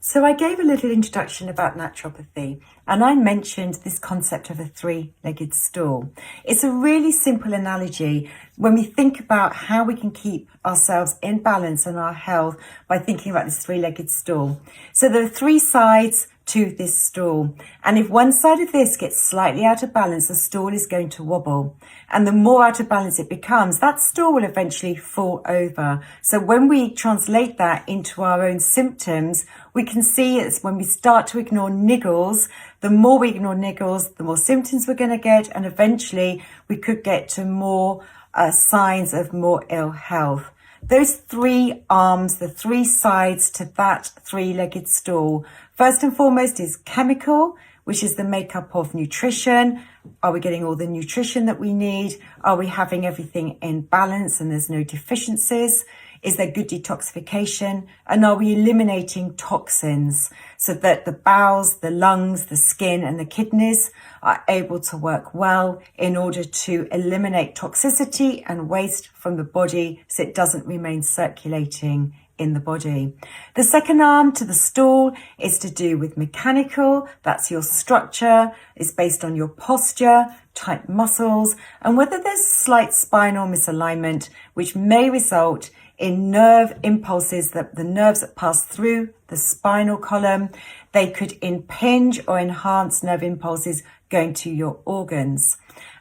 So I gave a little introduction about naturopathy, and I mentioned this concept of a three-legged stool. It's a really simple analogy when we think about how we can keep ourselves in balance and our health by thinking about this three-legged stool. So there are three sides to this stool, and if one side of this gets slightly out of balance, the stool is going to wobble, and the more out of balance it becomes, that stool will eventually fall over. So when we translate that into our own symptoms, we can see it's when we start to ignore niggles, the more we ignore niggles, the more symptoms we're going to get, and eventually we could get to more signs of more ill health. Those three arms, the three sides to that three-legged stool, first and foremost is chemical, which is the makeup of nutrition. Are we getting all the nutrition that we need? Are we having everything in balance and there's no deficiencies? Is there good detoxification? And are we eliminating toxins so that the bowels, the lungs, the skin and the kidneys are able to work well in order to eliminate toxicity and waste from the body so it doesn't remain circulating in the body. The second arm to the stool is to do with mechanical. That's your structure. It's based on your posture, tight muscles, and whether there's slight spinal misalignment, which may result in nerve impulses, that the nerves that pass through the spinal column, they could impinge or enhance nerve impulses going to your organs.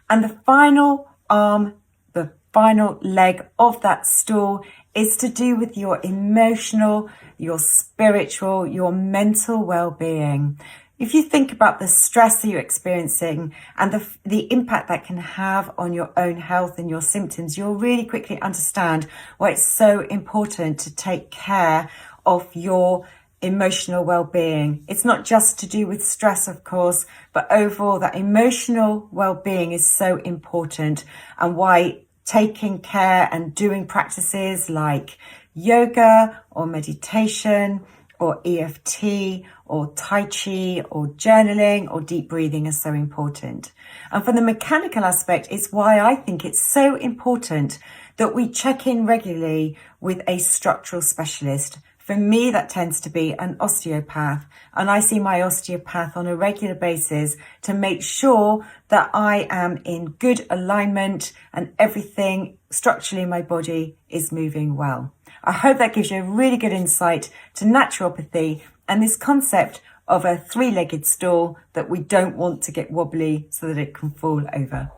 And the final arm, the final leg of that stool is to do with your emotional, your spiritual, your mental well-being. If you think about the stress that you're experiencing and the impact that can have on your own health and your symptoms, you'll really quickly understand why it's so important to take care of your emotional well-being. It's not just to do with stress, of course, but overall that emotional well-being is so important, and why taking care and doing practices like yoga or meditation or EFT or Tai Chi or journaling or deep breathing are so important. And from the mechanical aspect, it's why I think it's so important that we check in regularly with a structural specialist. For me, that tends to be an osteopath, and I see my osteopath on a regular basis to make sure that I am in good alignment and everything structurally in my body is moving well. I hope that gives you a really good insight to naturopathy and this concept of a three-legged stool that we don't want to get wobbly so that it can fall over.